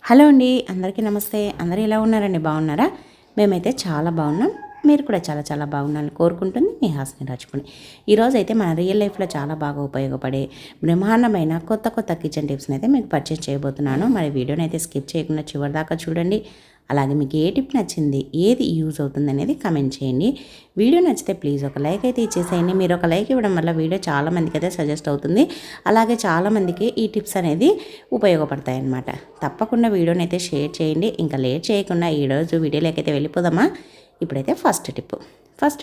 Hello అండి, అందరికీ నమస్తే. అందరూ ఎలా ఉన్నారండి? బాగున్నారా? మేమైతే చాలా బాగున్నాం. మీరు కూడా చాలా చాలా బాగున్నారని కోరుకుంటుంది మీ హాస్ని రాజుకుని. ఈరోజు అయితే మన రియల్ లైఫ్లో చాలా బాగా ఉపయోగపడే బ్రహ్మాండమైన కొత్త కొత్త కిచెన్ టిప్స్ని అయితే మీకు పరిచయం చేయబోతున్నాను. మరి వీడియోని అయితే స్కిప్ చేయకుండా చివరి దాకా చూడండి. అలాగే మీకు ఏ టిప్ నచ్చింది, ఏది యూజ్ అవుతుంది అనేది కమెంట్ చేయండి. వీడియో నచ్చితే ప్లీజ్ ఒక లైక్ అయితే ఇచ్చేసేయండి. మీరు ఒక లైక్ ఇవ్వడం వల్ల వీడియో చాలామందికి అయితే సజెస్ట్ అవుతుంది. అలాగే చాలామందికి ఈ టిప్స్ అనేది ఉపయోగపడతాయి అన్నమాట. తప్పకుండా వీడియోని అయితే షేర్ చేయండి. ఇంకా లేట్ చేయకుండా ఈరోజు వీడియోలోకి అయితే వెళ్ళిపోదామా? ఇప్పుడైతే ఫస్ట్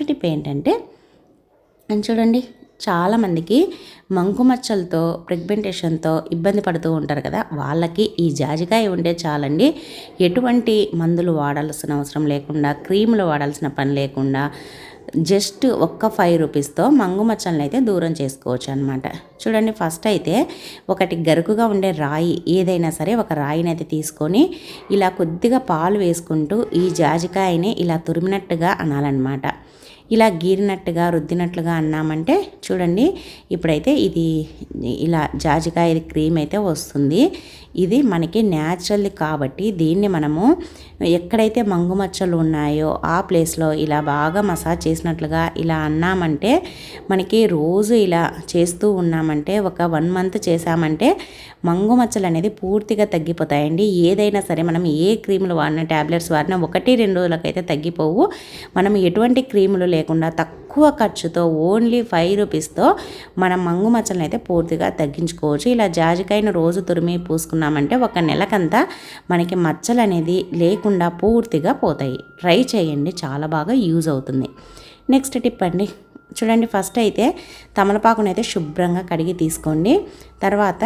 టిప్ ఏంటంటే చూడండి, చాలామందికి మంకుమచ్చలతో ప్రెగ్మెంటేషన్తో ఇబ్బంది పడుతూ ఉంటారు కదా, వాళ్ళకి ఈ జాజికాయ ఉంటే చాలండి. ఎటువంటి మందులు వాడాల్సిన అవసరం లేకుండా, క్రీములు వాడాల్సిన పని లేకుండా జస్ట్ ఒక్క 5 రూపీస్తో మంగుమచ్చలను అయితే దూరం చేసుకోవచ్చు అనమాట. చూడండి, ఫస్ట్ అయితే ఒకటి గరుకుగా ఉండే రాయి ఏదైనా సరే ఒక రాయిని అయితే తీసుకొని ఇలా కొద్దిగా పాలు వేసుకుంటూ ఈ జాజికాయని ఇలా తురిమినట్టుగా అనాలన్నమాట. ఇలా గీరినట్టుగా రుద్దినట్లుగా అన్నామంటే చూడండి, ఇప్పుడైతే ఇది ఇలా జాజికాయ క్రీమ్ అయితే వస్తుంది. ఇది మనకి న్యాచురల్ కాబట్టి దీన్ని మనము ఎక్కడైతే మంగుమచ్చలు ఉన్నాయో ఆ ప్లేస్లో ఇలా బాగా మసాజ్ చేసినట్లుగా ఇలా అన్నామంటే, మనకి రోజు ఇలా చేస్తూ ఉన్నామంటే ఒక 1 మంత్ చేసామంటే మంగుమచ్చలు అనేది పూర్తిగా తగ్గిపోతాయండి. ఏదైనా సరే మనం ఏ క్రీములు వాడినా, ట్యాబ్లెట్స్ వాడినా 1-2 రోజులకైతే తగ్గిపోవు. మనం ఎటువంటి క్రీములు లేకుండా తక్కువ ఖర్చుతో ఓన్లీ 5 రూపీస్తో మనం మంగుమచ్చలను అయితే పూర్తిగా తగ్గించుకోవచ్చు. ఇలా జాజికాయను రోజు తురిమి పూసుకున్నామంటే ఒక నెలకంతా మనకి మచ్చలు అనేది లేకుండా పూర్తిగా పోతాయి. ట్రై చేయండి, చాలా బాగా యూజ్ అవుతుంది. నెక్స్ట్ టిప్ అండి, చూడండి, ఫస్ట్ అయితే తమలపాకునైతే శుభ్రంగా కడిగి తీసుకోండి. తర్వాత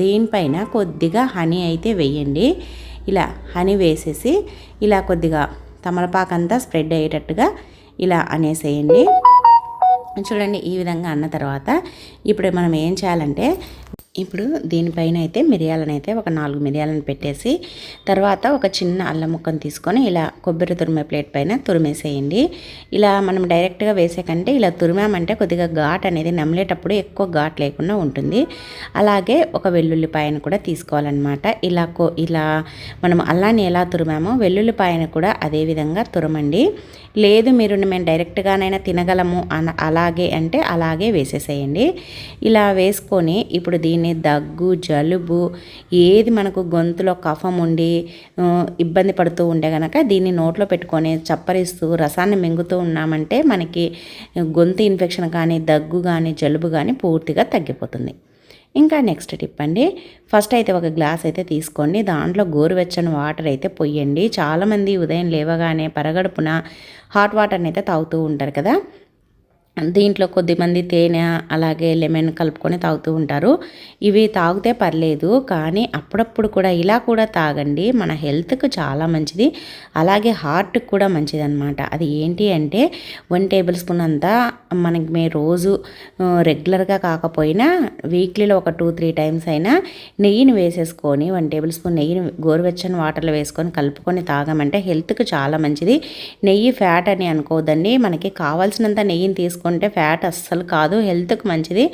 దీనిపైన కొద్దిగా హనీ అయితే వేయండి. ఇలా హనీ వేసేసి ఇలా కొద్దిగా తమలపాకు అంతా స్ప్రెడ్ అయ్యేటట్టుగా ఇలా అనేసేయండి. చూడండి, ఈ విధంగా అన్న తర్వాత ఇప్పుడు మనం ఏం చేయాలంటే, ఇప్పుడు దీనిపైన అయితే మిరియాలను అయితే ఒక 4 మిరియాలను పెట్టేసి తర్వాత ఒక చిన్న అల్లం ముక్కను తీసుకొని ఇలా కొబ్బరి తురిమే ప్లేట్ పైన తురిమేసేయండి. ఇలా మనం డైరెక్ట్గా వేసే కంటే ఇలా తురిమామంటే కొద్దిగా ఘాట్ అనేది నమిలేటప్పుడు ఎక్కువ ఘాట్ లేకుండా ఉంటుంది. అలాగే ఒక వెల్లుల్లిపాయను కూడా తీసుకోవాలన్నమాట. ఇలా మనం అల్లాన్ని ఎలా తురిమామో వెల్లుల్లిపాయను కూడా అదే విధంగా తురమండి. లేదు మీరు మేము డైరెక్ట్గానైనా తినగలము అలాగే అంటే అలాగే వేసేసేయండి. ఇలా వేసుకొని ఇప్పుడు దీన్ని దగ్గు, జలుబు, ఏది మనకు గొంతులో కఫం ఉండి ఇబ్బంది పడుతూ ఉంటే కనుక దీన్ని నోట్లో పెట్టుకొని చప్పరిస్తూ రసాన్ని మింగుతూ ఉన్నామంటే మనకి గొంతు ఇన్ఫెక్షన్ కానీ, దగ్గు కానీ, జలుబు కానీ పూర్తిగా తగ్గిపోతుంది. ఇంకా నెక్స్ట్ టిప్ అండి, ఫస్ట్ అయితే ఒక గ్లాస్ అయితే తీసుకోండి. దాంట్లో గోరువెచ్చని వాటర్ అయితే పొయ్యండి. చాలామంది ఉదయం లేవగానే పరగడుపున హాట్ వాటర్ని అయితే తాగుతూ ఉంటారు కదా, దీంట్లో కొద్దిమంది తేనె అలాగే లెమన్ కలుపుకొని తాగుతూ ఉంటారు. ఇవి తాగితే పర్లేదు, కానీ అప్పుడప్పుడు కూడా ఇలా కూడా తాగండి. మన హెల్త్కు చాలా మంచిది, అలాగే హార్ట్కి కూడా మంచిది అనమాట. అది ఏంటి అంటే 1 టేబుల్ స్పూన్ అంతా మనకి మీరు రోజు రెగ్యులర్గా కాకపోయినా వీక్లీలో ఒక 2-3 టైమ్స్ అయినా నెయ్యిని వేసేసుకొని 1 టేబుల్ స్పూన్ నెయ్యిని గోరువెచ్చని వాటర్లో వేసుకొని కలుపుకొని తాగమంటే హెల్త్కు చాలా మంచిది. నెయ్యి ఫ్యాట్ అని అనుకోవద్దండి, మనకి కావాల్సినంత నెయ్యిని తీసుకుంటే ఫ్యాట్ అస్సలు కాదు, హెల్త్కి మంచిది.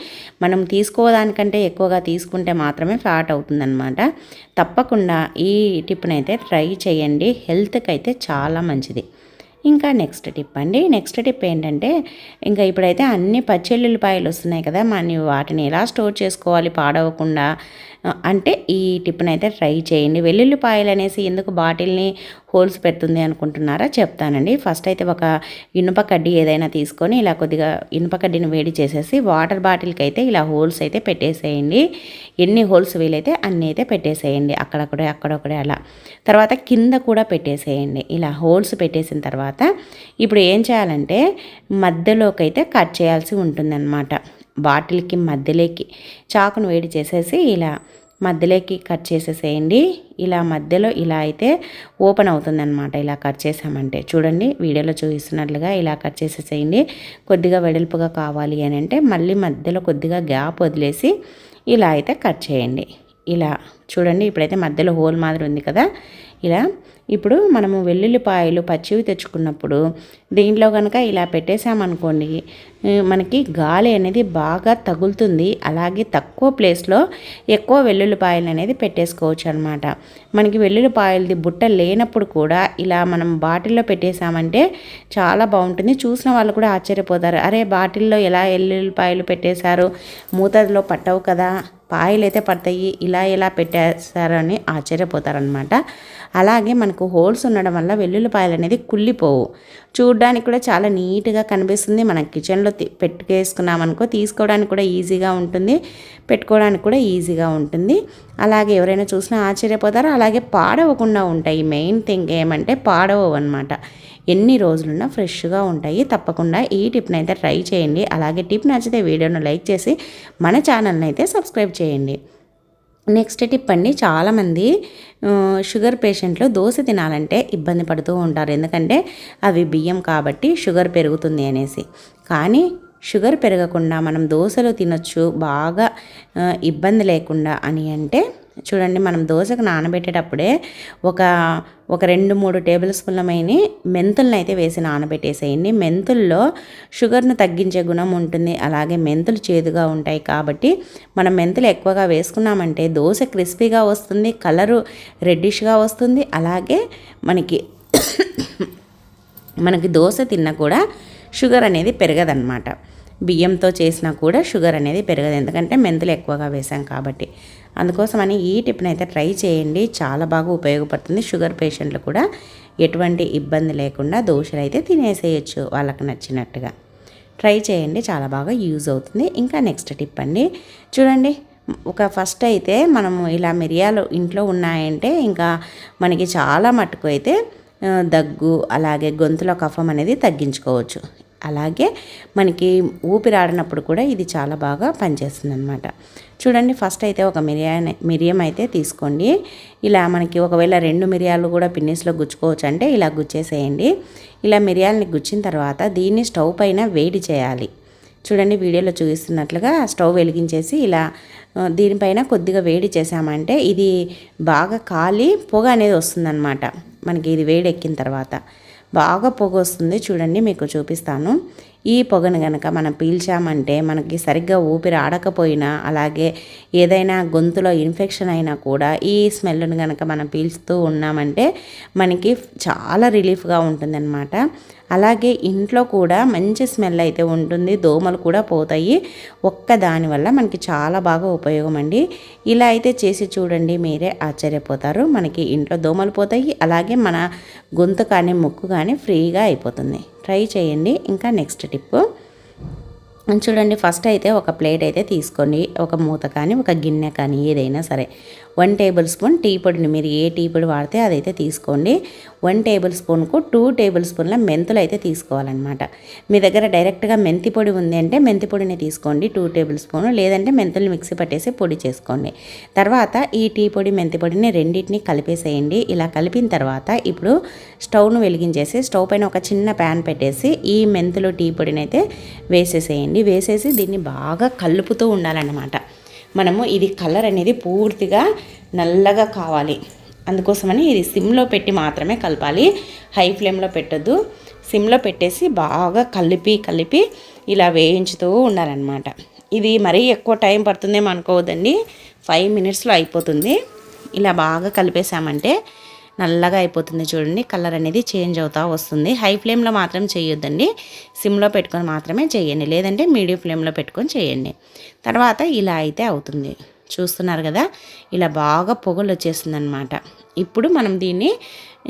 మనం తీసుకోవడానికంటే ఎక్కువగా తీసుకుంటే మాత్రమే ఫ్యాట్ అవుతుందన్నమాట. తప్పకుండా ఈ టిప్ని అయితే ట్రై చేయండి, హెల్త్కి అయితే చాలా మంచిది. ఇంకా నెక్స్ట్ టిప్ అండి, నెక్స్ట్ టిప్ ఏంటంటే, ఇంకా ఇప్పుడైతే అన్ని పచ్చెల్లుల్లిపాయలు వస్తున్నాయి కదా, మనం వాటిని ఎలా స్టోర్ చేసుకోవాలి పాడవకుండా అంటే ఈ టిప్ని అయితే ట్రై చేయండి. వెల్లుల్లిపాయలు అనేసి ఎందుకు బాటిల్ని హోల్స్ పెడుతుంది అనుకుంటున్నారా? చెప్తానండి. ఫస్ట్ అయితే ఒక ఇనుప కడ్డీ ఏదైనా తీసుకొని ఇలా కొద్దిగా ఇనుప కడ్డీని వేడి చేసేసి వాటర్ బాటిల్కి అయితే ఇలా హోల్స్ అయితే పెట్టేసేయండి. ఎన్ని హోల్స్ వీలైతే అన్నీ అయితే పెట్టేసేయండి, అక్కడొక్కడే అలా. తర్వాత కింద కూడా పెట్టేసేయండి. ఇలా హోల్స్ పెట్టేసిన తర్వాత ఇప్పుడు ఏం చేయాలంటే మధ్యలోకి అయితే కట్ చేయాల్సి ఉంటుందన్నమాట. బాటిల్కి మధ్యలోకి చాకును వేడి చేసేసి ఇలా మధ్యలోకి కట్ చేసేసేయండి. ఇలా మధ్యలో ఇలా అయితే ఓపెన్ అవుతుందన్నమాట. ఇలా కట్ చేసామంటే చూడండి, వీడియోలో చూపిస్తున్నట్లుగా ఇలా కట్ చేసేసేయండి. కొద్దిగా వెడల్పుగా కావాలి అని అంటే మళ్ళీ మధ్యలో కొద్దిగా గ్యాప్ వదిలేసి ఇలా అయితే కట్ చేయండి. ఇలా చూడండి. ఇప్పుడైతే మధ్యలో హోల్ మాదిరి ఉంది కదా, ఇలా. ఇప్పుడు మనము వెల్లుల్లిపాయలు పచ్చివి తెచ్చుకున్నప్పుడు దీంట్లో కనుక ఇలా పెట్టేసామనుకోండి, మనకి గాలి అనేది బాగా తగులుతుంది. అలాగే తక్కువ ప్లేస్లో ఎక్కువ వెల్లుల్లిపాయలు అనేది పెట్టేసుకోవచ్చు అనమాట. మనకి వెల్లుల్లిపాయలది బుట్ట లేనప్పుడు కూడా ఇలా మనం బాటిల్లో పెట్టేసామంటే చాలా బాగుంటుంది. చూసిన వాళ్ళు కూడా ఆశ్చర్యపోతారు, అరే బాటిల్లో ఎలా వెల్లుల్లిపాయలు పెట్టేశారు, మూతలో పట్టవు కదా, పాయలు అయితే పడతాయి, ఇలా ఎలా పెట్టేశారని ఆశ్చర్యపోతారనమాట. అలాగే మనకు హోల్స్ ఉండడం వల్ల వెల్లుల్లిపాయలు అనేది కుళ్ళిపోవు. చూడడానికి కూడా చాలా నీట్గా కనిపిస్తుంది. మనం కిచెన్లో పెట్టుకేసుకున్నామనుకో తీసుకోవడానికి కూడా ఈజీగా ఉంటుంది, పెట్టుకోవడానికి కూడా ఈజీగా ఉంటుంది. అలాగే ఎవరైనా చూసినా ఆశ్చర్యపోతారో. అలాగే పాడవకుండా ఉంటాయి. మెయిన్ థింగ్ ఏమంటే పాడవవు అనమాట. ఎన్ని రోజులున్నా ఫ్రెష్గా ఉంటాయి. తప్పకుండా ఈ టిప్ని అయితే ట్రై చేయండి. అలాగే టిప్ నచ్చితే వీడియోను లైక్ చేసి మన ఛానల్ని అయితే సబ్స్క్రైబ్ చేయండి. నెక్స్ట్ టిప్ అండి, చాలామంది షుగర్ పేషెంట్లు దోశ తినాలంటే ఇబ్బంది పడుతూ ఉంటారు. ఎందుకంటే అవి బియ్యం కాబట్టి షుగర్ పెరుగుతుంది అనేసి. కానీ షుగర్ పెరగకుండా మనం దోశలు తినొచ్చు బాగా ఇబ్బంది లేకుండా అని అంటే చూడండి, మనం దోశకు నానబెట్టేటప్పుడే ఒక 2-3 టేబుల్ స్పూన్లమైన మెంతులను అయితే వేసి నానబెట్టేసేయండి. మెంతుల్లో షుగర్ను తగ్గించే గుణం ఉంటుంది. అలాగే మెంతులు చేదుగా ఉంటాయి కాబట్టి మనం మెంతులు ఎక్కువగా వేసుకున్నామంటే దోశ క్రిస్పీగా వస్తుంది, కలరు రెడ్డిష్గా వస్తుంది. అలాగే మనకి దోశ తిన్నా కూడా షుగర్ అనేది పెరగదన్నమాట. బియ్యంతో చేసినా కూడా షుగర్ అనేది పెరగదు, ఎందుకంటే మెంతులు ఎక్కువగా వేసాం కాబట్టి. అందుకోసమని ఈ టిప్ని అయితే ట్రై చేయండి, చాలా బాగా ఉపయోగపడుతుంది. షుగర్ పేషెంట్లు కూడా ఎటువంటి ఇబ్బంది లేకుండా దోశలు అయితే తినేసేయచ్చు వాళ్ళకి నచ్చినట్టుగా. ట్రై చేయండి, చాలా బాగా యూజ్ అవుతుంది. ఇంకా నెక్స్ట్ టిప్ అండి, చూడండి. ఫస్ట్ అయితే మనము ఇలా మిరియాలు ఇంట్లో ఉన్నాయంటే ఇంకా మనకి చాలా మట్టుకు అయితే దగ్గు అలాగే గొంతులో కఫం అనేది తగ్గించుకోవచ్చు. అలాగే మనకి ఊపిరాడినప్పుడు కూడా ఇది చాలా బాగా పనిచేస్తుంది అనమాట. చూడండి, ఫస్ట్ అయితే ఒక మిరియం అయితే తీసుకోండి. ఇలా మనకి ఒకవేళ 2 మిరియాలు కూడా పిన్నిస్లో గుచ్చుకోవచ్చు అంటే ఇలా గుచ్చేసేయండి. ఇలా మిరియాలని గుచ్చిన తర్వాత దీన్ని స్టవ్ పైన వేడి చేయాలి. చూడండి, వీడియోలో చూపిస్తున్నట్లుగా స్టవ్ వెలిగించేసి ఇలా దీనిపైన కొద్దిగా వేడి చేసామంటే ఇది బాగా కాలి పొగ అనేది వస్తుందన్నమాట. మనకి ఇది వేడి ఎక్కిన తర్వాత బాగా పొగ వస్తుంది. చూడండి, మీకు చూపిస్తాను. ఈ పొగను కనుక మనం పీల్చామంటే మనకి సరిగ్గా ఊపిరి ఆడకపోయినా అలాగే ఏదైనా గొంతులో ఇన్ఫెక్షన్ అయినా కూడా ఈ స్మెల్ను కనుక మనం పీల్చుతూ ఉన్నామంటే మనకి చాలా రిలీఫ్గా ఉంటుందన్నమాట. అలాగే ఇంట్లో కూడా మంచి స్మెల్ అయితే ఉంటుంది, దోమలు కూడా పోతాయి. దానివల్ల మనకి చాలా బాగా ఉపయోగం అండి. ఇలా అయితే చేసి చూడండి, మీరే ఆశ్చర్యపోతారు. మనకి ఇంట్లో దోమలు పోతాయి, అలాగే మన గొంతు కానీ ముక్కు కానీ ఫ్రీగా అయిపోతుంది. ట్రై చేయండి. ఇంకా నెక్స్ట్ టిప్ చూడండి, ఫస్ట్ అయితే ఒక ప్లేట్ అయితే తీసుకోండి. ఒక మూత కానీ ఒక గిన్నె కానీ ఏదైనా సరే 1 టేబుల్ స్పూన్ టీ పొడిని, మీరు ఏ టీ పొడి వాడితే అదైతే తీసుకోండి. 1 టేబుల్ స్పూన్కు 2 టేబుల్ స్పూన్ల మెంతులు అయితే తీసుకోవాలన్నమాట. మీ దగ్గర డైరెక్ట్గా మెంతి పొడి ఉంది అంటే మెంతి పొడిని తీసుకోండి 2 టేబుల్ స్పూన్, లేదంటే మెంతులు మిక్సీ పట్టేసి పొడి చేసుకోండి. తర్వాత ఈ టీ పొడి మెంతి పొడిని రెండింటిని కలిపేసేయండి. ఇలా కలిపిన తర్వాత ఇప్పుడు స్టవ్ను వెలిగించేసి స్టవ్ పైన ఒక చిన్న ప్యాన్ పెట్టేసి ఈ మెంతులు టీ పొడిని అయితే వేసేసేయండి. వేసేసి దీన్ని బాగా కలుపుతూ ఉండాలన్నమాట. మనము ఇది కలర్ అనేది పూర్తిగా నల్లగా కావాలి, అందుకోసమని ఇది సిమ్లో పెట్టి మాత్రమే కలపాలి. హై ఫ్లేమ్లో పెట్టొద్దు, సిమ్లో పెట్టేసి బాగా కలిపి ఇలా వేయించుతూ ఉండాలన్నమాట. ఇది మరీ ఎక్కువ టైం పడుతుందేమో అనుకోవద్దండి, 5 మినిట్స్లో అయిపోతుంది. ఇలా బాగా కలిపేసామంటే నల్లగా అయిపోతుంది. చూడండి, కలర్ అనేది చేంజ్ అవుతూ వస్తుంది. హై ఫ్లేమ్లో మాత్రం చేయొద్దండి, సిమ్లో పెట్టుకొని మాత్రమే చేయండి, లేదంటే మీడియం ఫ్లేమ్లో పెట్టుకొని చేయండి. తర్వాత ఇలా అయితే అవుతుంది. చూస్తున్నారు కదా, ఇలా బాగా పొగలు వచ్చేస్తుంది అనమాట. ఇప్పుడు మనం దీన్ని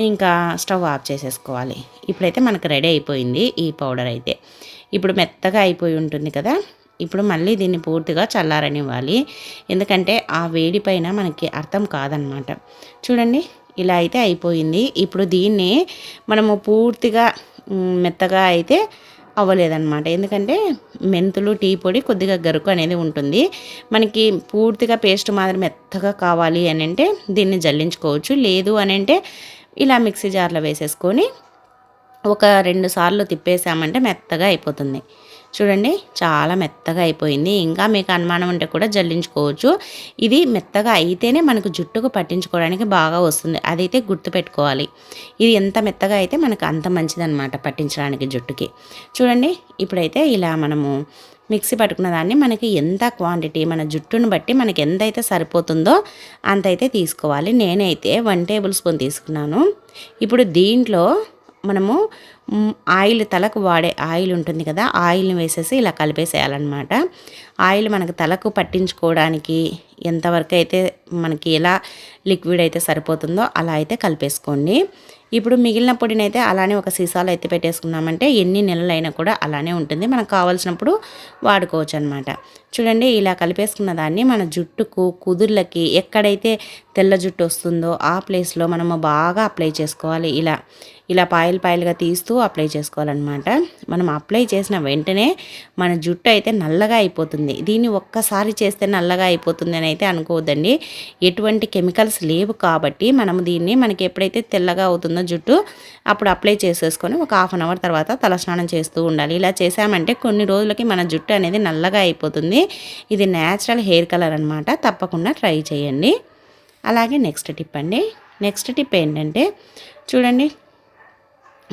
ఇంకా స్టవ్ ఆఫ్ చేసేసుకోవాలి. ఇప్పుడైతే మనకు రెడీ అయిపోయింది ఈ పౌడర్ అయితే. ఇప్పుడు మెత్తగా అయిపోయి ఉంటుంది కదా, ఇప్పుడు మళ్ళీ దీన్ని పూర్తిగా చల్లారనివ్వాలి. ఎందుకంటే ఆ వేడి పైన మనకి అర్థం కాదనమాట. చూడండి, ఇలా అయితే అయిపోయింది. ఇప్పుడు దీన్ని మనము పూర్తిగా మెత్తగా అయితే అవ్వలేదన్నమాట, ఎందుకంటే మెంతులు టీ పొడి కొద్దిగా గరుకు అనేది ఉంటుంది. మనకి పూర్తిగా పేస్ట్ మాదిరి మెత్తగా కావాలి అని అంటే దీన్ని జల్లించుకోవచ్చు, లేదు అని అంటే ఇలా మిక్సీ జార్లో వేసేసుకొని ఒక 2 సార్లు తిప్పేసామంటే మెత్తగా అయిపోతుంది. చూడండి చాలా మెత్తగా అయిపోయింది. ఇంకా మీకు అనుమానం ఉంటే కూడా జల్లించుకోవచ్చు. ఇది మెత్తగా అయితేనే మనకు జుట్టుకు పట్టించుకోవడానికి బాగా వస్తుంది. అదైతే గుర్తుపెట్టుకోవాలి. ఇది ఎంత మెత్తగా అయితే మనకు అంత మంచిదన్నమాట పట్టించడానికి జుట్టుకి. చూడండి ఇప్పుడైతే ఇలా మనము మిక్సీ పట్టుకున్న దాన్ని మనకి ఎంత క్వాంటిటీ మన జుట్టును బట్టి మనకి ఎంతైతే సరిపోతుందో అంతైతే తీసుకోవాలి. నేనైతే 1 టేబుల్ స్పూన్ తీసుకున్నాను. ఇప్పుడు దీంట్లో మనము ఆయిల్, తలకు వాడే ఆయిల్ ఉంటుంది కదా, ఆయిల్ని వేసేసి ఇలా కలిపేసేయాలన్నమాట. ఆయిల్ మనకు తలకు పట్టించుకోవడానికి ఎంతవరకు అయితే మనకి ఎలా లిక్విడ్ అయితే సరిపోతుందో అలా అయితే కలిపేసుకోండి. ఇప్పుడు మిగిలిన పొడిని అయితే అలానే ఒక సీసాలో ఎత్తి పెట్టేసుకున్నామంటే ఎన్ని నెలలైనా కూడా అలానే ఉంటుంది. మనకు కావాల్సినప్పుడు వాడుకోవచ్చు అనమాట. చూడండి ఇలా కలిపేసుకున్న దాన్ని మన జుట్టుకు, కుదుర్లకి, ఎక్కడైతే తెల్ల జుట్టు వస్తుందో ఆ ప్లేస్లో మనము బాగా అప్లై చేసుకోవాలి. ఇలా పాయలుగా తీస్తూ అప్లై చేసుకోవాలన్నమాట. మనం అప్లై చేసిన వెంటనే మన జుట్టు అయితే నల్లగా అయిపోతుంది. దీన్ని ఒక్కసారి చేస్తే నల్లగా అయిపోతుంది అని అయితే అనుకోవద్దండి. ఎటువంటి కెమికల్స్ లేవు కాబట్టి మనము దీన్ని మనకి ఎప్పుడైతే తెల్లగా అవుతుందో జుట్టు అప్పుడు అప్లై చేసేసుకొని ఒక 1/2 అవర్ తర్వాత తలస్నానం చేస్తూ ఉండాలి. ఇలా చేసామంటే కొన్ని రోజులకి మన జుట్టు అనేది నల్లగా అయిపోతుంది. ఇది న్యాచురల్ హెయిర్ కలర్ అనమాట. తప్పకుండా ట్రై చేయండి. అలాగే నెక్స్ట్ టిప్ అండి. నెక్స్ట్ టిప్ ఏంటంటే చూడండి,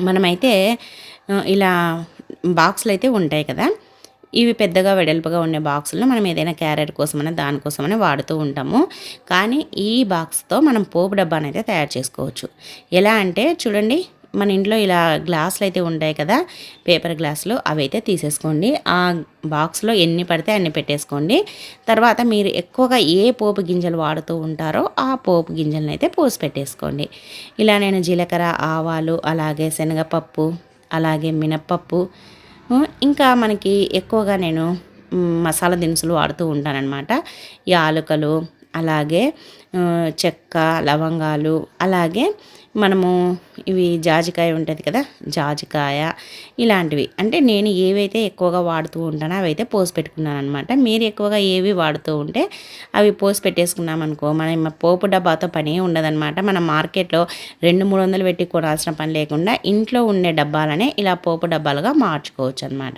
మనమైతే ఇలా బాక్సులు అయితే ఉంటాయి కదా, ఇవి పెద్దగా వెడల్పుగా ఉండే బాక్సులను మనం ఏదైనా క్యారియర్ కోసమైనా దానికోసమైనా వాడుతూ ఉంటాము. కానీ ఈ బాక్స్తో మనం పోపు డబ్బాని అయితే తయారు చేసుకోవచ్చు. ఎలా అంటే చూడండి, మన ఇంట్లో ఇలా గ్లాసులు అయితే ఉంటాయి కదా, పేపర్ గ్లాసులు, అవి అయితే తీసేసుకోండి. ఆ బాక్స్లో ఎన్ని పడితే అన్ని పెట్టేసుకోండి. తర్వాత మీరు ఎక్కువగా ఏ పోపు గింజలు వాడుతూ ఉంటారో ఆ పోపు గింజలను అయితే పోసి పెట్టేసుకోండి. ఇలా నేను జీలకర్ర, ఆవాలు, అలాగే శనగపప్పు, అలాగే మినప్పప్పు, ఇంకా మనకి ఎక్కువగా నేను మసాలా దినుసులు వాడుతూ ఉంటానన్నమాట. యాలకులు, అలాగే చెక్క, లవంగాలు, అలాగే మనము ఇవి జాజికాయ ఉంటుంది కదా, జాజికాయ, ఇలాంటివి అంటే నేను ఏవైతే ఎక్కువగా వాడుతూ ఉంటానో అవి అయితే పోసి పెట్టుకున్నాను అనమాట. మీరు ఎక్కువగా ఏవి వాడుతూ ఉంటే అవి పోసి పెట్టేసుకున్నామనుకో మనం పోపు డబ్బాతో పని ఉండదన్నమాట. మనం మార్కెట్లో 200-300 పెట్టి కొనాల్సిన పని లేకుండా ఇంట్లో ఉండే డబ్బాలనే ఇలా పోపు డబ్బాలుగా మార్చుకోవచ్చు అనమాట.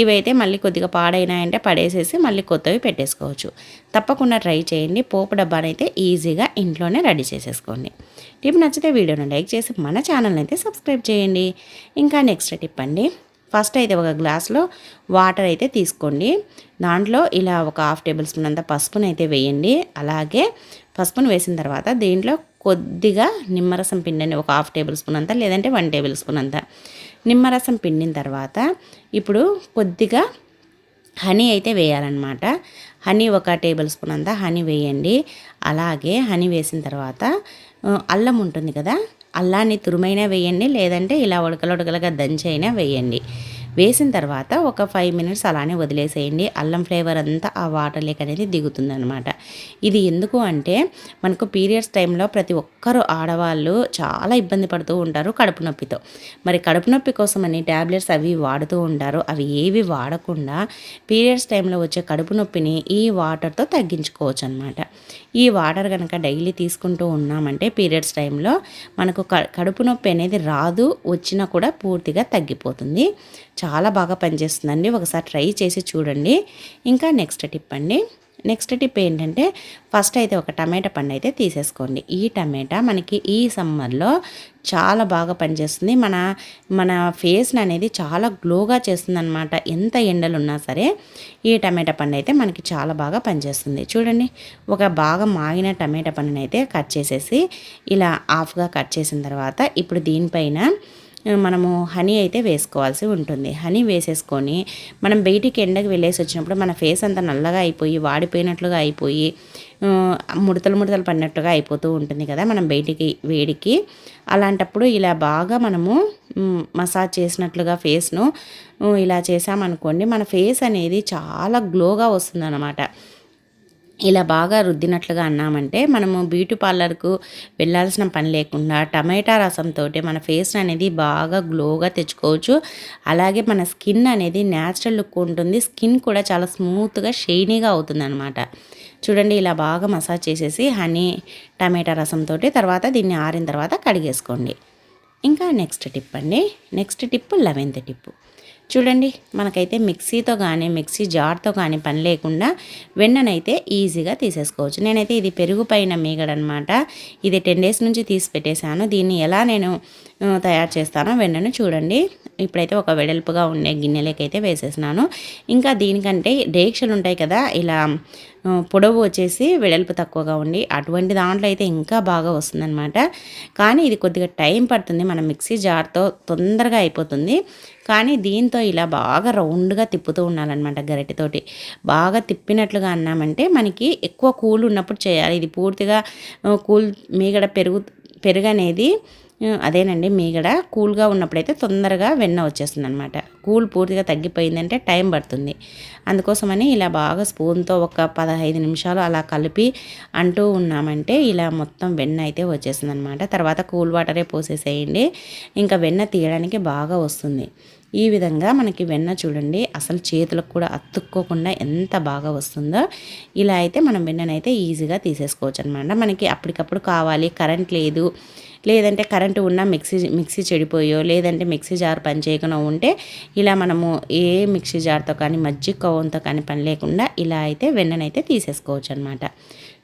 ఇవైతే మళ్ళీ కొద్దిగా పాడైనాయంటే పడేసేసి మళ్ళీ కొత్తవి పెట్టేసుకోవచ్చు. తప్పకుండా ట్రై చేయండి. పోపు డబ్బానైతే ఈజీగా ఇంట్లోనే రెడీ చేసేసుకోండి. టిప్ నచ్చితే వీడియోని లైక్ చేసి మన ఛానల్ని అయితే సబ్స్క్రైబ్ చేయండి. ఇంకా నెక్స్ట్ టిప్ అండి. ఫస్ట్ అయితే ఒక గ్లాస్లో వాటర్ అయితే తీసుకోండి. దాంట్లో ఇలా ఒక 1/2 టేబుల్ స్పూన్ అంత పసుపుని అయితే వేయండి. అలాగే పసుపును వేసిన తర్వాత దీంట్లో కొద్దిగా నిమ్మరసం పిండండి. ఒక 1/2 టేబుల్ స్పూన్ అంతా, లేదంటే 1 టేబుల్ స్పూన్ అంతా నిమ్మరసం పిండిన తర్వాత ఇప్పుడు కొద్దిగా హనీ అయితే వేయాలన్నమాట. హనీ 1 టేబుల్ స్పూన్ అంతా హనీ వేయండి. అలాగే హనీ వేసిన తర్వాత అల్లం ఉంటుంది కదా, అల్లాన్ని తురుమైనా వేయండి, లేదంటే ఇలా ఉడకలుగా దంచైనా వేయండి. వేసిన తర్వాత ఒక 5 మినిట్స్ అలానే వదిలేసేయండి. అల్లం ఫ్లేవర్ అంతా ఆ వాటర్ లేక్ అనేది దిగుతుందనమాట. ఇది ఎందుకు అంటే మనకు పీరియడ్స్ టైంలో ప్రతి ఒక్కరు ఆడవాళ్ళు చాలా ఇబ్బంది పడుతూ ఉంటారు కడుపు నొప్పితో. మరి కడుపు నొప్పి కోసమని ట్యాబ్లెట్స్ అవి వాడుతూ ఉంటారు. అవి ఏవి వాడకుండా పీరియడ్స్ టైంలో వచ్చే కడుపు నొప్పిని ఈ వాటర్తో తగ్గించుకోవచ్చు అనమాట. ఈ వాటర్ కనుక డైలీ తీసుకుంటూ ఉన్నామంటే పీరియడ్స్ టైంలో మనకు కడుపు నొప్పి అనేది రాదు, వచ్చినా కూడా పూర్తిగా తగ్గిపోతుంది. చాలా బాగా పనిచేస్తుందండి. ఒకసారి ట్రై చేసి చూడండి. ఇంకా నెక్స్ట్ టిప్ అండి. నెక్స్ట్ టిప్ ఏంటంటే ఫస్ట్ అయితే ఒక టమాటా పండు అయితే తీసేసుకోండి. ఈ టమాటా మనకి ఈ సమ్మర్లో చాలా బాగా పనిచేస్తుంది. మన ఫేస్ని అనేది చాలా గ్లోగా చేస్తుంది అనమాట. ఎంత ఎండలు ఉన్నా సరే ఈ టమాటా పండు అయితే మనకి చాలా బాగా పనిచేస్తుంది. చూడండి, ఒక బాగా మాగిన టమాటా పండుని అయితే కట్ చేసేసి ఇలా హాఫ్గా కట్ చేసిన తర్వాత ఇప్పుడు దీనిపైన మనము హనీ అయితే వేసుకోవాల్సి ఉంటుంది. హనీ వేసేసుకొని మనం బయటికి ఎండకి వెళ్ళేసి వచ్చినప్పుడు మన ఫేస్ అంతా నల్లగా అయిపోయి వాడిపోయినట్లుగా అయిపోయి ముడతలు పడినట్టుగా అయిపోతూ ఉంటుంది కదా మనం బయటికి వేడికి. అలాంటప్పుడు ఇలా బాగా మనము మసాజ్ చేసినట్లుగా ఫేస్ను ఇలా చేసామనుకోండి, మన ఫేస్ అనేది చాలా గ్లోగా వస్తుందన్నమాట. ఇలా బాగా రుద్దినట్లుగా అన్నామంటే మనము బ్యూటీ పార్లర్కు వెళ్ళాల్సిన పని లేకుండా టమాటా రసంతో మన ఫేస్ అనేది బాగా గ్లోగా తెచ్చుకోవచ్చు. అలాగే మన స్కిన్ అనేది న్యాచురల్ లుక్ ఉంటుంది. స్కిన్ కూడా చాలా స్మూత్గా షైనీగా అవుతుంది అనమాట. చూడండి, ఇలా బాగా మసాజ్ చేసేసి హనీ టమాటా రసంతో తర్వాత దీన్ని ఆరిన తర్వాత కడిగేసుకోండి. ఇంకా నెక్స్ట్ టిప్ అండి. Next tip 11th tip. చూడండి మనకైతే మిక్సీతో కానీ మిక్సీ జార్తో కానీ పని లేకుండా వెన్ననైతే ఈజీగా తీసేసుకోవచ్చు. నేనైతే ఇది పెరుగు పైన మీగడనమాట. ఇది 10 డేస్ నుంచి తీసి పెట్టేశాను. దీన్ని ఎలా నేను తయారు చేస్తానో వెన్నను చూడండి. ఇప్పుడైతే ఒక వెడల్పుగా ఉండే గిన్నెలకైతే వేసేసినాను. ఇంకా దీనికంటే డేక్షలు ఉంటాయి కదా, ఇలా పొడవు వచ్చేసి వెడల్పు తక్కువగా ఉండి అటువంటి దాంట్లో అయితే ఇంకా బాగా వస్తుందన్నమాట. కానీ ఇది కొద్దిగా టైం పడుతుంది. మనం మిక్సీ జార్తో తొందరగా అయిపోతుంది. కానీ దీంతో ఇలా బాగా రౌండ్గా తిప్పుతూ ఉండాలన్నమాట గరిటెతోటి. బాగా తిప్పినట్లుగా అన్నామంటే మనకి ఎక్కువ కూల్ ఉన్నప్పుడు చేయాలి. ఇది పూర్తిగా కూల్ మీగడ పెరుగు అనేది అదేనండి మీగడ కూల్గా ఉన్నప్పుడైతే తొందరగా వెన్న వచ్చేస్తుంది అనమాట. కూల్ పూర్తిగా తగ్గిపోయిందంటే టైం పడుతుంది. అందుకోసమని ఇలా బాగా స్పూన్తో ఒక 15 నిమిషాలు అలా కలిపి అంటూ ఉన్నామంటే ఇలా మొత్తం వెన్న అయితే వచ్చేస్తుంది అనమాట. తర్వాత కూల్ వాటరే పోసేసేయండి. ఇంకా వెన్న తీయడానికి బాగా వస్తుంది. ఈ విధంగా మనకి వెన్న చూడండి అసలు చేతులకు కూడా అతుక్కోకుండా ఎంత బాగా వస్తుందో. ఇలా అయితే మనం వెన్ననైతే ఈజీగా తీసేసుకోవచ్చు అనమాట. మనకి అప్పటికప్పుడు కావాలి, కరెంట్ లేదు, లేదంటే కరెంటు ఉన్న మిక్సీ చెడిపోయో, లేదంటే మిక్సీ జార్ పని చేయకుండా ఉంటే ఇలా మనము ఏ మిక్సీ జార్తో కానీ మజ్జిగ కవ్వంతో కానీ పని లేకుండా ఇలా అయితే వెన్ననైతే తీసేసుకోవచ్చు అనమాట.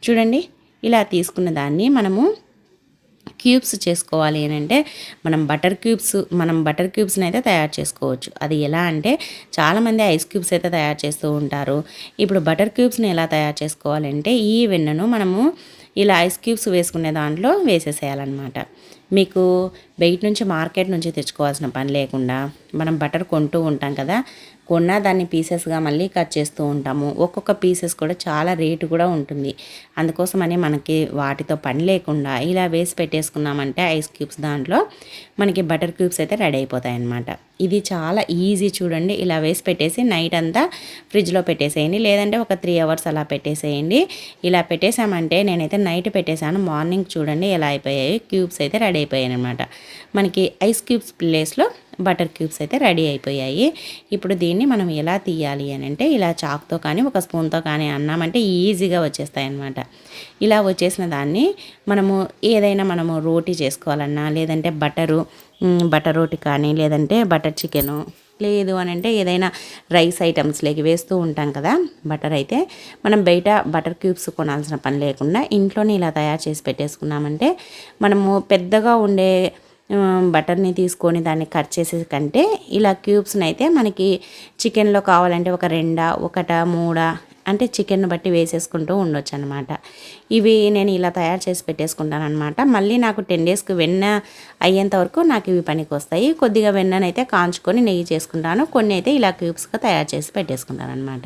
చూడండి ఇలా తీసుకున్న దాన్ని మనము క్యూబ్స్ చేసుకోవాలి అని అంటే మనం బటర్ క్యూబ్స్ని అయితే తయారు చేసుకోవచ్చు. అది ఎలా అంటే చాలామంది ఐస్ క్యూబ్స్ అయితే తయారు చేస్తూ ఉంటారు. ఇప్పుడు బటర్ క్యూబ్స్ని ఎలా తయారు చేసుకోవాలంటే ఈ వెన్నను మనము ఇలా ఐస్ క్యూబ్స్ వేసుకునే దాంట్లో వేసేసేయాలన్నమాట. మీకు బయట నుంచి మార్కెట్ నుంచి తెచ్చుకోవాల్సిన పని లేకుండా మనం బటర్ కొంటూ ఉంటాం కదా, కొన్న దాన్ని పీసెస్గా మళ్ళీ కట్ చేస్తూ ఉంటాము. ఒక్కొక్క పీసెస్ కూడా చాలా రేటు కూడా ఉంటుంది. అందుకోసమని మనకి వాటితో పని లేకుండా ఇలా వేసి పెట్టేసుకున్నామంటే ఐస్ క్యూబ్స్ దాంట్లో మనకి బటర్ క్యూబ్స్ అయితే రెడీ అయిపోతాయి అన్నమాట. ఇది చాలా ఈజీ చూడండి. ఇలా వేసి పెట్టేసి నైట్ అంతా ఫ్రిడ్జ్లో పెట్టేసేయండి, లేదంటే ఒక 3 అవర్స్ అలా పెట్టేసేయండి. ఇలా పెట్టేసామంటే నేనైతే నైట్ పెట్టేశాను, మార్నింగ్ చూడండి ఎలా అయిపోయాయి, క్యూబ్స్ అయితే రెడీ అయిపోయాయి అనమాట. మనకి ఐస్ క్యూబ్స్ ప్లేస్లో బటర్ క్యూబ్స్ అయితే రెడీ అయిపోయాయి. ఇప్పుడు దీన్ని మనం ఎలా తీయాలి అని అంటే ఇలా చాక్తో కానీ ఒక స్పూన్తో కానీ అన్నామంటే ఈజీగా వచ్చేస్తాయి అన్నమాట. ఇలా వచ్చేసిన దాన్ని మనము రోటీ చేసుకోవాలన్నా, లేదంటే బటర్ రోటీ కానీ, లేదంటే బటర్ చికెను, లేదు అని అంటే ఏదైనా రైస్ ఐటమ్స్లోకి వేస్తూ ఉంటాం కదా బటర్. అయితే మనం బయట బటర్ క్యూబ్స్ కొనాల్సిన పని లేకుండా ఇంట్లోనే ఇలా తయారు చేసి పెట్టేసుకున్నామంటే మనము పెద్దగా ఉండే బటర్ని తీసుకొని దాన్ని కట్ చేసే కంటే ఇలా క్యూబ్స్ని అయితే మనకి చికెన్లో కావాలంటే ఒక 2, 1, 3 అంటే చికెన్ బట్టి వేసేసుకుంటూ ఉండొచ్చు అనమాట. ఇవి నేను ఇలా తయారు చేసి పెట్టేసుకుంటాను అనమాట. మళ్ళీ నాకు 10 డేస్కి వెన్న అయ్యేంత వరకు నాకు ఇవి పనికి వస్తాయి. కొద్దిగా వెన్ననైతే కాంచుకొని నెయ్యి చేసుకుంటాను, కొన్ని అయితే ఇలా క్యూబ్స్గా తయారు చేసి పెట్టేసుకుంటాను అనమాట.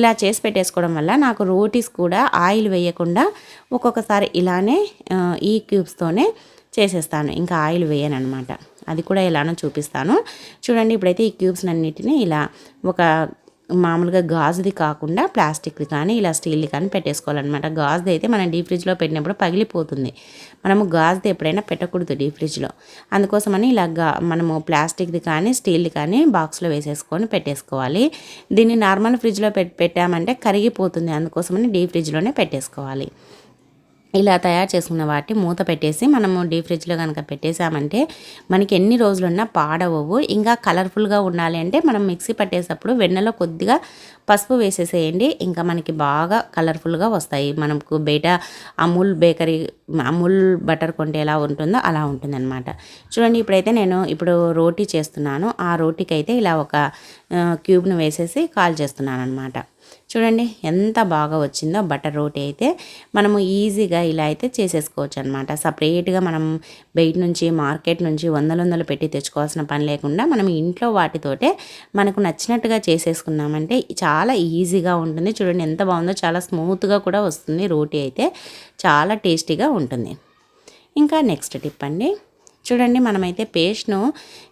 ఇలా చేసి పెట్టేసుకోవడం వల్ల నాకు రోటీస్ కూడా ఆయిల్ వేయకుండా ఒక్కొక్కసారి ఇలానే ఈ క్యూబ్స్తోనే చేసేస్తాను, ఇంకా ఆయిల్ వేయను అనమాట. అది కూడా ఎలానో చూపిస్తాను చూడండి. ఇప్పుడైతే ఈ క్యూబ్స్ అన్నిటిని ఇలా ఒక మామూలుగా గాజుది కాకుండా ప్లాస్టిక్ది కానీ ఇలా స్టీల్ది కానీ పెట్టేసుకోవాలన్నమాట. గాజుది అయితే మనం డీప్ ఫ్రిడ్జ్లో పెట్టినప్పుడు పగిలిపోతుంది. మనము గాజుది ఎప్పుడైనా పెట్టకూడదు డీప్ ఫ్రిడ్జ్లో. అందుకోసమని ఇలా మనము ప్లాస్టిక్ది కానీ స్టీల్ది కానీ బాక్స్లో వేసేసుకొని పెట్టేసుకోవాలి. దీన్ని నార్మల్ ఫ్రిడ్జ్లో పెట్టామంటే కరిగిపోతుంది. అందుకోసమని డీప్ ఫ్రిడ్జ్లోనే పెట్టేసుకోవాలి. ఇలా తయారు చేసుకున్న వాటి మూత పెట్టేసి మనము డీప్ ఫ్రిడ్జ్లో కనుక పెట్టేసామంటే మనకి ఎన్ని రోజులున్నా పాడవవు. ఇంకా కలర్ఫుల్గా ఉండాలి అంటే మనం మిక్సీ పట్టేటప్పుడు వెన్నలో కొద్దిగా పసుపు వేసేసేయండి, ఇంకా మనకి బాగా కలర్ఫుల్గా వస్తాయి. మనకు బయట అమూల్ బటర్ కొంటే ఎలా ఉంటుందో అలా ఉంటుందన్నమాట. చూడండి ఇప్పుడైతే నేను రోటీ చేస్తున్నాను. ఆ రోటీకి అయితే ఇలా ఒక క్యూబ్ను వేసేసి కాల్ చేస్తున్నాను అనమాట. చూడండి ఎంత బాగా వచ్చిందో బటర్ రోటీ అయితే. మనము ఈజీగా ఇలా అయితే చేసేసుకోవచ్చు అనమాట. సపరేట్గా మనం బయట నుంచి మార్కెట్ నుంచి వందలు పెట్టి తెచ్చుకోవాల్సిన పని లేకుండా మనం ఇంట్లో వాటితోటే మనకు నచ్చినట్టుగా చేసేసుకున్నామంటే చాలా ఈజీగా ఉంటుంది. చూడండి ఎంత బాగుందో, చాలా స్మూత్గా కూడా వస్తుంది. రోటీ అయితే చాలా టేస్టీగా ఉంటుంది. ఇంకా నెక్స్ట్ టిప్ అండి, చూడండి మనమైతే పేస్ట్ను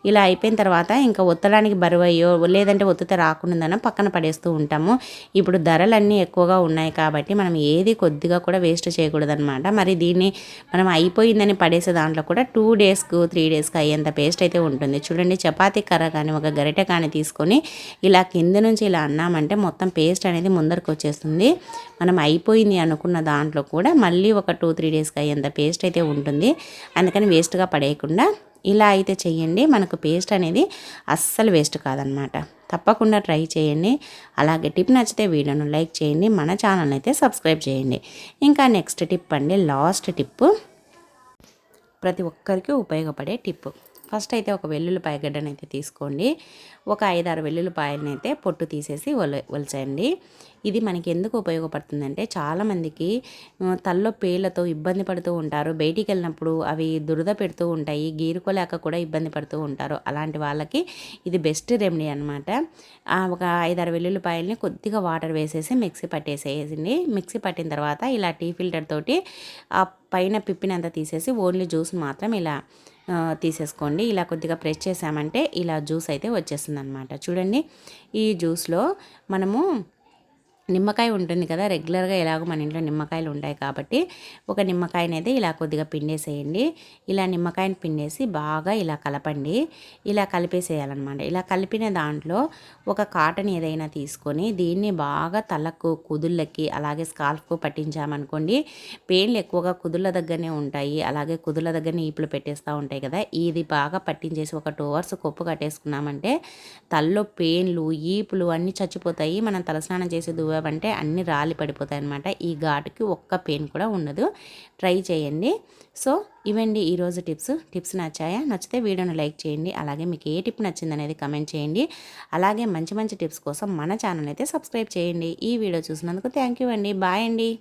ఇలా అయిపోయిన తర్వాత ఇంకా ఒత్తడానికి బరువయ్యో లేదంటే ఒత్తితే రాకుండానో పక్కన పడేస్తూ ఉంటాము. ఇప్పుడు ధరలన్నీ ఎక్కువగా ఉన్నాయి కాబట్టి మనం ఏది కొద్దిగా కూడా వేస్ట్ చేయకూడదనమాట. మరి దీన్ని మనం అయిపోయిందని పడేసే దాంట్లో కూడా 2 డేస్కు 3 డేస్కి అయ్యేంత పేస్ట్ అయితే ఉంటుంది. చూడండి చపాతీ కర్ర కానీ ఒక గరిటె కానీ తీసుకొని ఇలా కింద నుంచి ఇలా అన్నామంటే మొత్తం పేస్ట్ అనేది ముందరకు వచ్చేస్తుంది. మనం అయిపోయింది అనుకున్న దాంట్లో కూడా మళ్ళీ ఒక 2-3 డేస్కి అయ్యేంత పేస్ట్ అయితే ఉంటుంది. అందుకని వేస్ట్గా పడేయకూడదు. లేకుండా ఇలా అయితే చెయ్యండి. మనకు పేస్ట్ అనేది అస్సలు వేస్ట్ కాదనమాట. తప్పకుండా ట్రై చేయండి. అలాగే టిప్ నచ్చితే వీడియోను లైక్ చేయండి, మన ఛానల్ అయితే సబ్స్క్రైబ్ చేయండి. ఇంకా నెక్స్ట్ టిప్ అండి, లాస్ట్ టిప్పు, ప్రతి ఒక్కరికి ఉపయోగపడే టిప్పు. ఫస్ట్ అయితే ఒక వెల్లుల్లిపాయ గడ్డను అయితే తీసుకోండి. ఒక 5-6 వెల్లుల్లిపాయలను అయితే పొట్టు తీసేసి ఒలిచేయండి. ఇది మనకి ఎందుకు ఉపయోగపడుతుందంటే చాలామందికి తల్లో పేర్లతో ఇబ్బంది పడుతూ ఉంటారు. బయటికి వెళ్ళినప్పుడు అవి దురద పెడుతూ ఉంటాయి, గీరుకోలేక కూడా ఇబ్బంది పడుతూ ఉంటారు. అలాంటి వాళ్ళకి ఇది బెస్ట్ రెమెడీ అనమాట. ఒక 5-6 వెల్లుల్లిపాయలని కొద్దిగా వాటర్ వేసేసి మిక్సీ పట్టేసేయండి. మిక్సీ పట్టిన తర్వాత ఇలా టీ ఫిల్టర్ తోటి ఆ పైన పిప్పినంతా తీసేసి ఓన్లీ జ్యూస్ మాత్రం ఇలా తీసేసుకోండి. ఇలా కొద్దిగా ప్రెస్ చేసామంటే ఇలా జ్యూస్ అయితే వచ్చేస్తుంది అనమాట. చూడండి, ఈ జ్యూస్లో మనము నిమ్మకాయ ఉంటుంది కదా, రెగ్యులర్గా ఎలాగో మన ఇంట్లో నిమ్మకాయలు ఉంటాయి కాబట్టి ఒక నిమ్మకాయని అయితే ఇలా కొద్దిగా పిండేసేయండి. ఇలా నిమ్మకాయని పిండేసి బాగా ఇలా కలపండి. ఇలా కలిపేసేయాలన్నమాట. ఇలా కలిపిన దాంట్లో ఒక కాటన్ ఏదైనా తీసుకొని దీన్ని బాగా తలకు, కుదుళ్ళకి, అలాగే స్కాల్ఫ్కు పట్టించామనుకోండి. పెయిన్లు ఎక్కువగా కుదుళ్ళ దగ్గరనే ఉంటాయి, అలాగే కుదుళ్ళ దగ్గరనే ఈపులు పెట్టేస్తూ ఉంటాయి కదా. ఇది బాగా పట్టించేసి ఒక 2 hours కొప్పు కట్టేసుకున్నామంటే తల్లో పెయిన్లు, ఈపులు అన్నీ చచ్చిపోతాయి. మనం తలస్నానం చేసి అంటే అన్నీ రాలి పడిపోతాయి అన్నమాట. ఈ ఘాటుకి ఒక్క పెయిన్ కూడా ఉండదు. ట్రై చేయండి. సో ఇవండి ఈరోజు టిప్స్ నచ్చాయా? నచ్చితే వీడియోని లైక్ చేయండి. అలాగే మీకు ఏ టిప్ నచ్చింది అనేది కమెంట్ చేయండి. అలాగే మంచి మంచి టిప్స్ కోసం మన ఛానల్ అయితే సబ్స్క్రైబ్ చేయండి. ఈ వీడియో చూసినందుకు థ్యాంక్ యూ అండి. బాయ్ అండి.